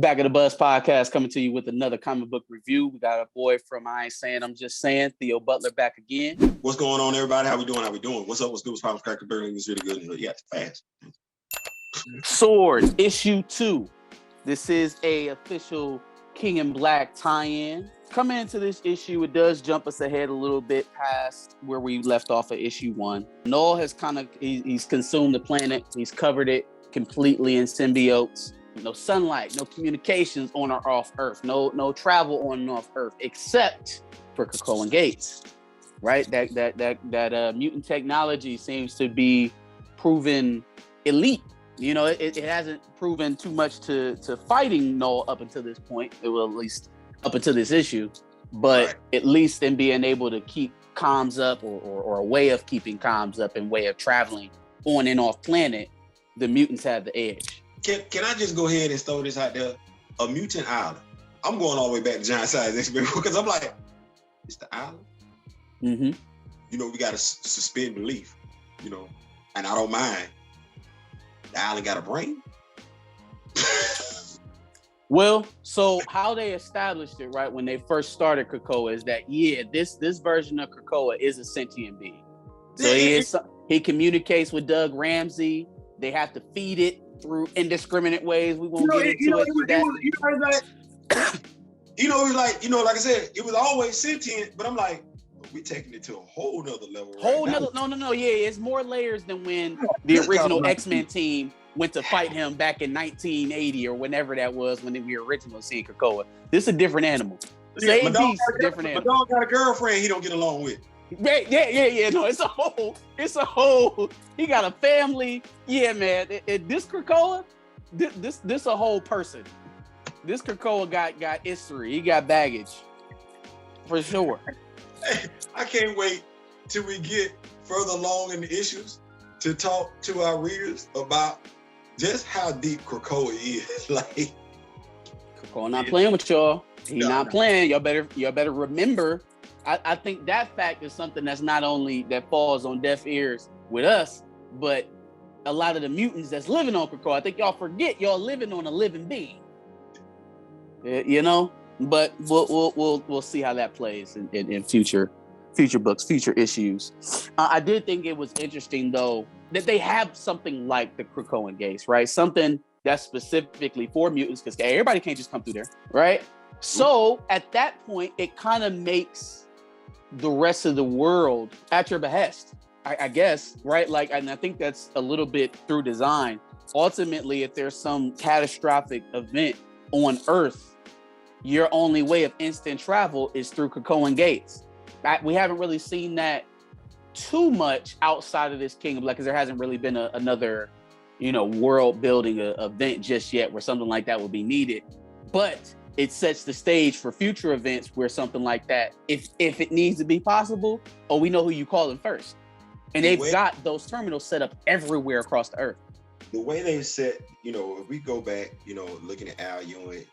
Back at the Buzz podcast, coming to you with another comic book review. We got a boy from I Ain't Saying, I'm Just Saying, Theo Butler back again. What's going on, everybody? How we doing? What's up? What's good? What's poppin'? Cracker Berlin is really good. Yeah, it's fast. S.W.O.R.D, issue 2. This is a official King in Black tie-in. Coming into this issue, it does jump us ahead a little bit past where we left off at issue 1. Noel has he's consumed the planet. He's covered it completely in symbiotes. No sunlight, no communications on or off Earth, no travel on and off Earth, except for Krakoa gates, right? That mutant technology seems to be proven elite. You know, it hasn't proven too much to fighting Null up until this point. It will, at least up until this issue, but right. At least in being able to keep comms up or a way of keeping comms up and way of traveling on and off planet, the mutants have the edge. Can I just go ahead and throw this out there? A mutant island. I'm going all the way back to Giant Size Experiment because I'm like, it's the island. Mm-hmm. You know, we got to suspend belief, you know, and I don't mind. The island got a brain. Well, so how they established it, right, when they first started Krakoa is that, this version of Krakoa is a sentient being. So he communicates with Doug Ramsey. They have to feed it through indiscriminate ways. We won't get into it. Like I said, it was always sentient, but I'm like, we're taking it to a whole nother level. No. Yeah, it's more layers than when the original X-Men team went to fight him back in 1980 or whenever that was when we originally seen Krakoa. This is a different animal. Same piece, different animal. My dog got a girlfriend he don't get along with. Yeah. No, it's a whole. He got a family. Yeah, man. This Krakoa, this a whole person. This Krakoa got history. He got baggage, for sure. I can't wait till we get further along in the issues to talk to our readers about just how deep Krakoa is. Like, Krakoa not playing with y'all. He's not playing. Y'all better remember. I think that fact is something that's not only that falls on deaf ears with us, but a lot of the mutants that's living on Krakoa. I think y'all forget y'all living on a living being. You know, but we'll see how that plays in future books, future issues. I did think it was interesting though that they have something like the Krakoan gates, right? Something that's specifically for mutants because everybody can't just come through there, right? So at that point, it kind of makes the rest of the world at your behest, I guess, right? Like, and I think that's a little bit through design. Ultimately, if there's some catastrophic event on Earth, your only way of instant travel is through Krakoan gates. We haven't really seen that too much outside of this Kingdom, because there hasn't really been another, world building event just yet where something like that would be needed. But it sets the stage for future events where something like that, if it needs to be possible, we know who you call them first. And they've got those terminals set up everywhere across the Earth. The way they set, if we go back, looking at Al Ewing,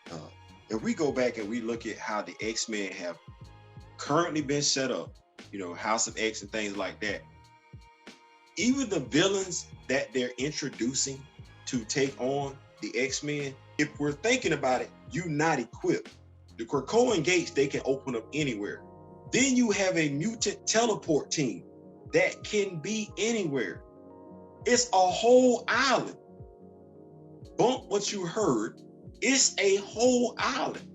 if we go back and we look at how the X-Men have currently been set up, House of X and things like that, even the villains that they're introducing to take on the X-Men, if we're thinking about it, you're not equipped. The Krakoan gates, they can open up anywhere. Then you have a mutant teleport team that can be anywhere. It's a whole island. Bump what you heard. It's a whole island.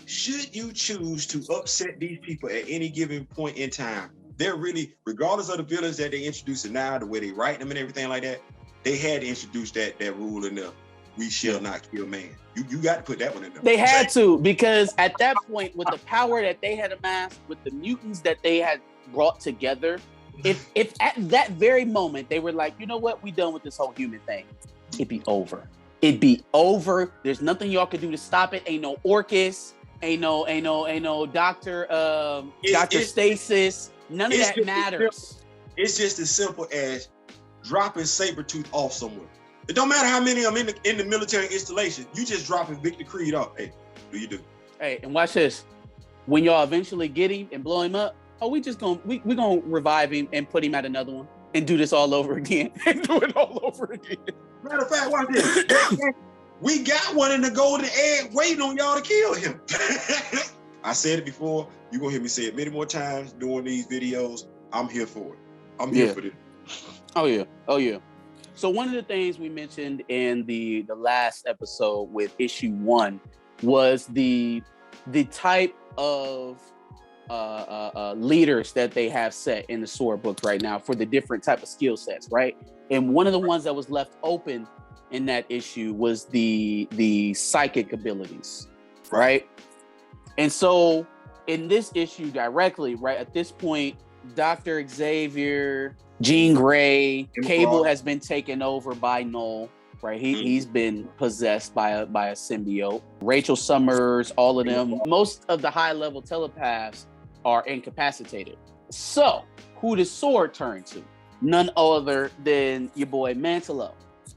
Should you choose to upset these people at any given point in time, they're really, regardless of the villains that they introducing now, the way they write them and everything like that, they had to introduce that rule in there. We shall not kill man. You got to put that one in there. They had to, because at that point, with the power that they had amassed, with the mutants that they had brought together, if at that very moment they were like, you know what, we done with this whole human thing, it'd be over. It'd be over. There's nothing y'all could do to stop it. Ain't no Orcus. Ain't no Doctor Stasis. None of that matters. It's just as simple as dropping Sabretooth off somewhere. It don't matter how many I'm in the military installation. You just dropping Victor Creed off. Hey, do you do? Hey, and watch this. When y'all eventually get him and blow him up, we gonna revive him and put him at another one and do this all over again. And do it all over again. Matter of fact, watch this. We got one in the golden egg waiting on y'all to kill him. I said it before. You're going to hear me say it many more times during these videos. I'm here for it. I'm here for this. Oh, yeah. Oh, yeah. So one of the things we mentioned in the last episode with issue 1 was the type of leaders that they have set in the S.W.O.R.D book right now for the different type of skill sets, right? And one of the ones that was left open in that issue was the psychic abilities, right? And so in this issue directly, right, at this point, Dr. Xavier, Jean Grey, Cable has been taken over by Null, right? He's been possessed by a symbiote. Rachel Summers, all of them, most of the high-level telepaths are incapacitated. So who does S.W.O.R.D turn to? None other than your boy Mentallo.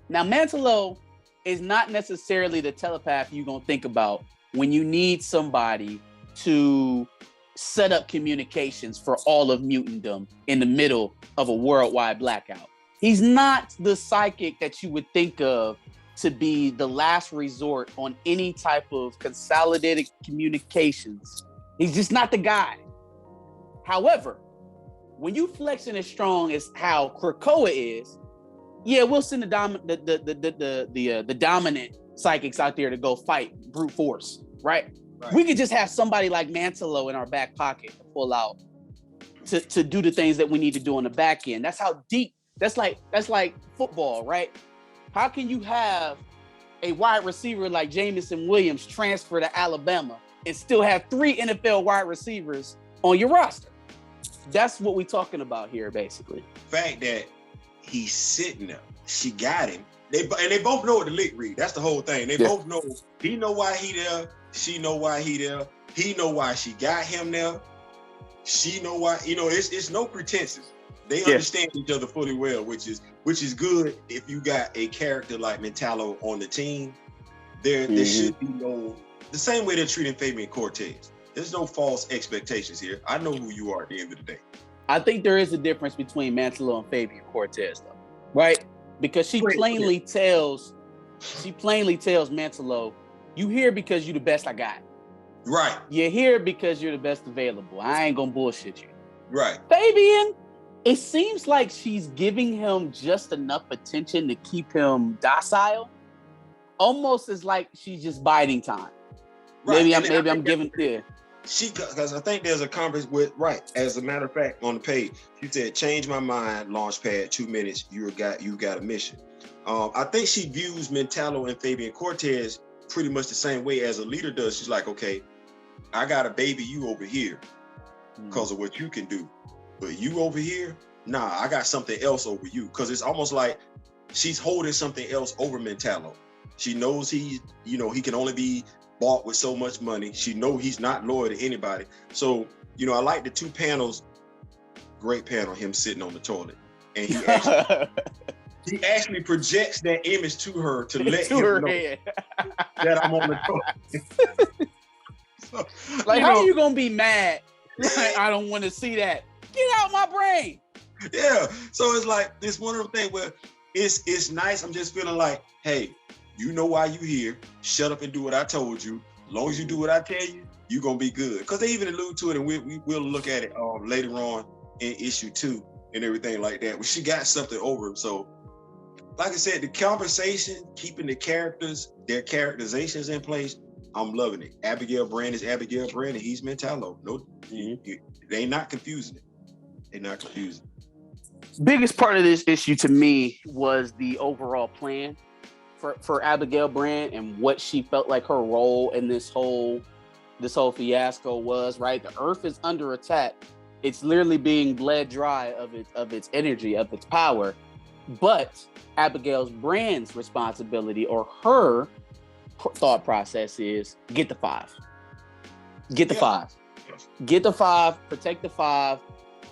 Now, Mentallo is not necessarily the telepath you're gonna think about when you need somebody to set up communications for all of mutantdom in the middle of a worldwide blackout. He's not the psychic that you would think of to be the last resort on any type of consolidated communications. He's just not the guy. However, when you flexing as strong as how Krakoa is, yeah, we'll send the dominant psychics out there to go fight brute force, right? We could just have somebody like Mentallo in our back pocket to pull out to do the things that we need to do on the back end. That's how deep. That's like football, right? How can you have a wide receiver like Jameson Williams transfer to Alabama and still have 3 NFL wide receivers on your roster? That's what we're talking about here, basically. Fact that he's sitting there, she got him. They both know what the lick read. That's the whole thing. They both know. He know why he there. She know why he there. He know why she got him there. She know why. It's no pretenses. They understand each other fully well, which is good. If you got a character like Mentallo on the team, there should be no, the same way they're treating Fabian Cortez. There's no false expectations here. I know who you are at the end of the day. I think there is a difference between Mentallo and Fabian Cortez, though, right? Because she plainly tells Mentallo, you here because you the best I got. Right. You're here because you're the best available. I ain't gonna bullshit you. Right. Fabian, it seems like she's giving him just enough attention to keep him docile. Almost as like she's just biding time. Right. Maybe I'm giving because I think there's a conference with, as a matter of fact, on the page, she said, change my mind, launchpad, 2 minutes, you got a mission. I think she views Mentallo and Fabian Cortez pretty much the same way as a leader does. She's like, okay, I got to baby you over here because of what you can do. But you over here, nah, I got something else over you. Because it's almost like she's holding something else over Mentallo. She knows he can only be bought with so much money. She know he's not loyal to anybody. So, I like the 2 panels. Great panel, him sitting on the toilet. And he actually projects that image to her to let him know that I'm on the toilet. So, how are you gonna be mad? Like, I don't want to see that. Get out my brain. Yeah. So it's like, it's one of the things where it's nice. I'm just feeling like, hey, you know why you here. Shut up and do what I told you. As long as you do what I tell you, you're going to be good. Because they even allude to it, and we'll look at it later on in issue 2 and everything like that. Well, she got something over him. So, like I said, the conversation, keeping the characters, their characterizations in place, I'm loving it. Abigail Brand is Abigail Brand, and he's Mentallo. No, they not confusing it. They're not confusing. Biggest part of this issue to me was the overall plan for Abigail Brand and what she felt like her role in this whole fiasco was, right? The Earth is under attack. It's literally being bled dry of its energy, of its power. But Abigail Brand's responsibility, or her thought process, is get the 5. Get the 5. Get the 5, protect the 5,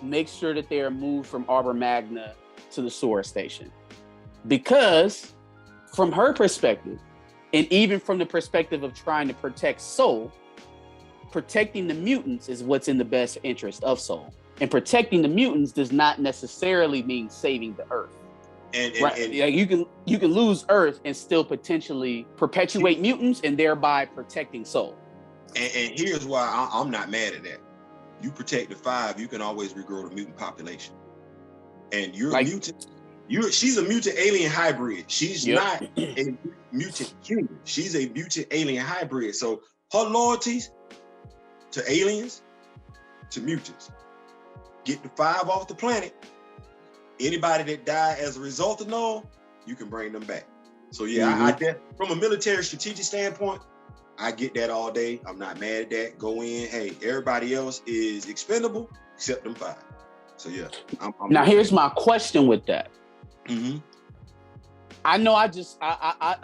make sure that they are moved from Arbor Magna to the S.W.O.R.D station. Because from her perspective, and even from the perspective of trying to protect Soul, protecting the mutants is what's in the best interest of Soul. And protecting the mutants does not necessarily mean saving the Earth. And yeah, you can lose Earth and still potentially perpetuate mutants and thereby protecting Soul. And here's why I'm not mad at that. You protect the 5, you can always regrow the mutant population. And you're a mutant. She's a mutant alien hybrid. She's not a mutant human. She's a mutant alien hybrid. So her loyalties to aliens, to mutants. Get the 5 off the planet. Anybody that died as a result of Null, you can bring them back. So yeah, from a military strategic standpoint, I get that all day. I'm not mad at that. Go in. Hey, everybody else is expendable except them 5. So yeah. I'm now here's my question with that. Mm-hmm. I know I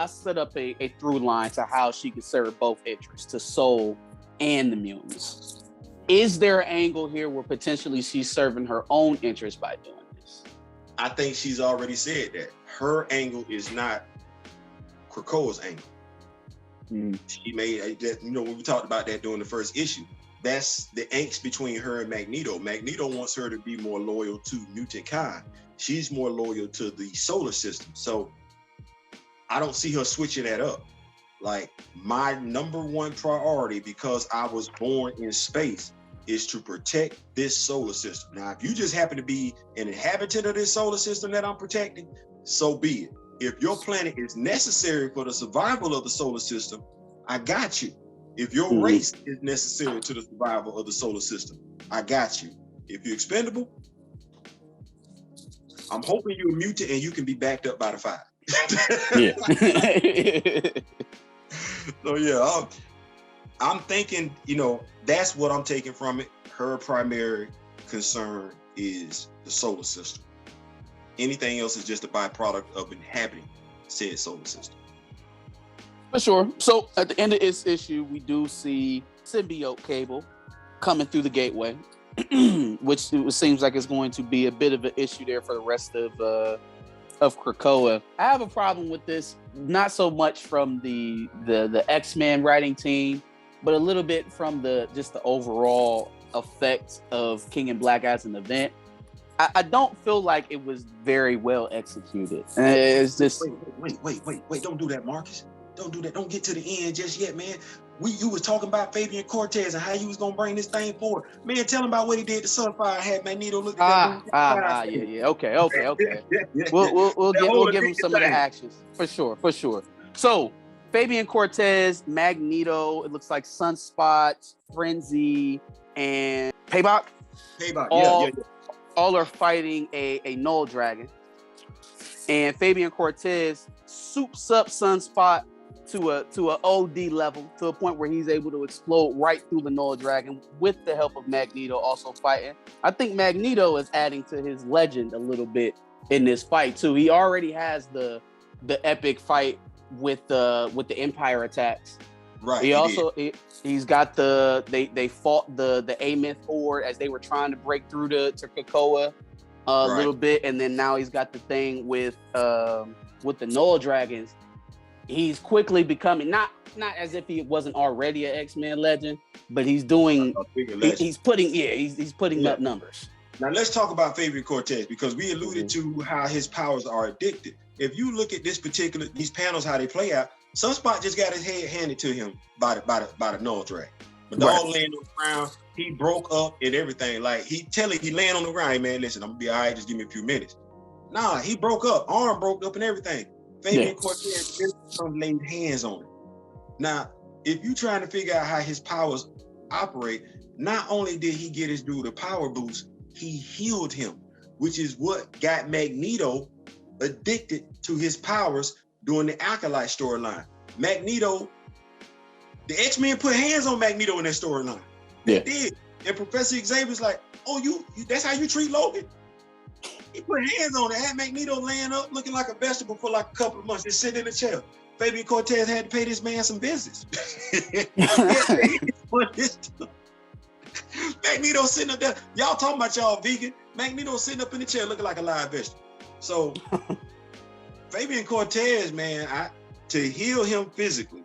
set up a through line to how she could serve both interests, to Soul and the mutants. Is there an angle here where potentially she's serving her own interest by doing this? I think she's already said that. Her angle is not Krakoa's angle. She made, when we talked about that during the first issue, that's the angst between her and Magneto. Magneto wants her to be more loyal to mutant kind. She's more loyal to the solar system. So I don't see her switching that up. Like, my number one priority, because I was born in space, is to protect this solar system. Now, if you just happen to be an inhabitant of this solar system that I'm protecting, so be it. If your planet is necessary for the survival of the solar system, I got you. If your race is necessary to the survival of the solar system, I got you. If you're expendable, I'm hoping you're a mutant and you can be backed up by the 5. So yeah, I'm thinking, that's what I'm taking from it. Her primary concern is the solar system. Anything else is just a byproduct of inhabiting said solar system. For sure. So at the end of this issue, we do see symbiote cable coming through the gateway, which it seems like it's going to be a bit of an issue there for the rest of Krakoa. I have a problem with this, not so much from the X-Men writing team, but a little bit from the overall effect of King in Black as an event. I don't feel like it was very well executed. It's just wait! Don't do that, Marcus. Don't do that. Don't get to the end just yet, man. You was talking about Fabian Cortez and how you was gonna bring this thing forward. Man, tell him about what he did to Sunfire. Had Magneto look at that. Yeah. Okay. We'll give him some of the actions for sure. So Fabian Cortez, Magneto, it looks like Sunspot, Frenzy, and Payback. All are fighting a Null Dragon. And Fabian Cortez soups up Sunspot to a OD level, to a point where he's able to explode right through the Null Dragon with the help of Magneto also fighting. I think Magneto is adding to his legend a little bit in this fight too. He already has the epic fight with the Empire attacks. Right. He's got they fought the Amenth-Ord as they were trying to break through to Krakoa a little bit, and then now he's got the thing with the Null Dragons. He's quickly becoming not as if he wasn't already an X-Men legend, but he's putting up numbers. Now let's talk about Fabian Cortez, because we alluded to how his powers are addicted. If you look at these panels, how they play out, Sunspot just got his head handed to him by the Null Dragon. But dog laying on the ground, he broke up and everything. Like he laying on the ground, hey, man, listen, I'm gonna be all right, just give me a few minutes. Nah, he broke up, arm broke up and everything. Fabian Cortez laid hands on him. Now, if you trying to figure out how his powers operate, not only did he get his dude a power boost, he healed him, which is what got Magneto addicted to his powers during the Acolyte storyline. Magneto, the X-Men put hands on Magneto in that storyline. They did. And Professor Xavier's like, oh, you that's how you treat Logan? He put hands on it, had Magneto laying up looking like a vegetable for like a couple of months, just sitting in a chair. Fabian Cortez had to pay this man some business. Magneto sitting up there, y'all talking about y'all vegan. Magneto sitting up in the chair looking like a live vegetable. So Fabian Cortez, man, to heal him physically,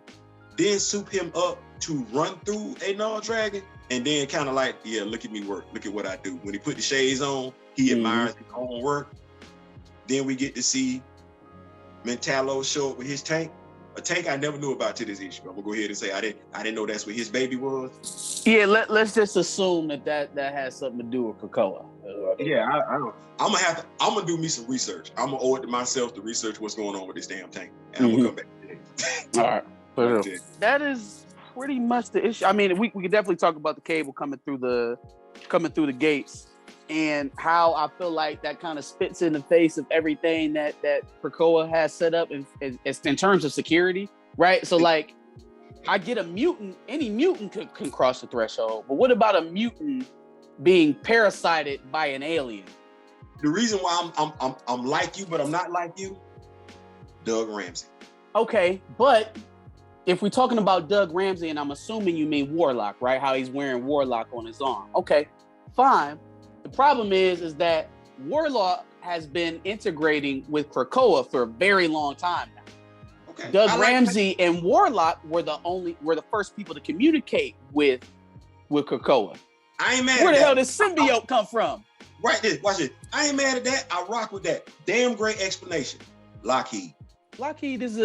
then soup him up to run through a Null Dragon, and then kind of like, yeah, look at me work, look at what I do. When he put the shades on, he admires his own work. Then we get to see Mentallo show up with his tank. A tank I never knew about to this issue. I'm gonna go ahead and say I didn't know that's what his baby was. Yeah, let's just assume that has something to do with Krakoa. Yeah, I don't. I'm gonna do me some research. I'm gonna owe it to myself to research what's going on with this damn tank, and I'm gonna come back to that. All right, that is pretty much the issue. I mean, we could definitely talk about the cable coming through the gates, and how I feel like that kind of spits in the face of everything that Krakoa has set up in terms of security, right? So like, I get a mutant, any mutant can cross the threshold, but what about a mutant being parasited by an alien? The reason why I'm like you, but I'm not like you, Doug Ramsey. Okay, but if we're talking about Doug Ramsey, and I'm assuming you mean Warlock, right? How he's wearing Warlock on his arm. Okay, fine. The problem is that Warlock has been integrating with Krakoa for a very long time now. Okay. Doug Ramsey and Warlock were the first people to communicate with Krakoa. I ain't mad at that. Where the hell did symbiote come from? Right there, watch it. I ain't mad at that. I rock with that. Damn great explanation. Lockheed is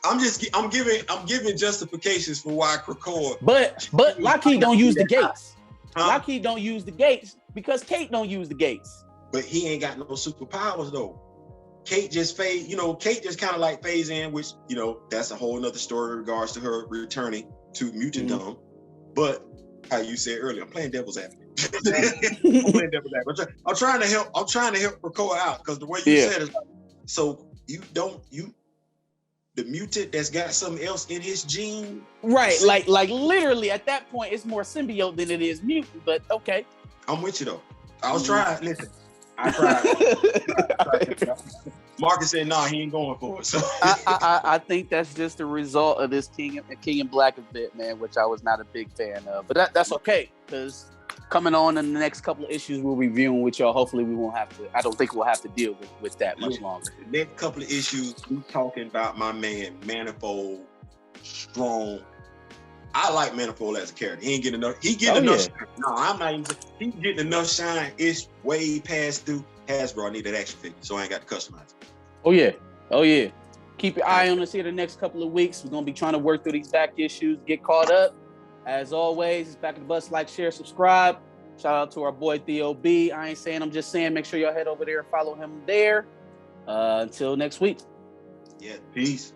I'm giving justifications for why Krakoa. But Lockheed don't use the gates. Huh? Lockheed don't use the gates because Kate don't use the gates. But he ain't got no superpowers though. Kate just Kate just kind of like phase in, which, that's a whole nother story in regards to her returning to mutantdom. But how you said earlier, I'm playing devil's advocate. I'm trying to help Krakoa out, because the way you said it, so the mutant that's got something else in his gene. Right, like literally at that point, it's more symbiote than it is mutant, but okay. I'm with you though. I was trying, listen, I tried. Marcus said, nah, he ain't going for it. So I think that's just a result of this King in Black event, man, which I was not a big fan of. But that's okay, because coming on in the next couple of issues we're reviewing with y'all, hopefully I don't think we'll have to deal with that much longer. The next couple of issues, we talking about my man, Manifold, strong. I like Manifold as a character. He ain't getting enough. He getting enough shine. No, I'm not even. He's getting enough shine. It's way past due. Hasbro, I need that action figure, so I ain't got to customize it. Oh yeah. Keep your eye on us here the next couple of weeks. We're gonna be trying to work through these back issues, get caught up. As always, it's Back of the Bus. Like, share, subscribe. Shout out to our boy Theo B. I ain't saying, I'm just saying, make sure y'all head over there and follow him there. Until next week. Yeah, peace.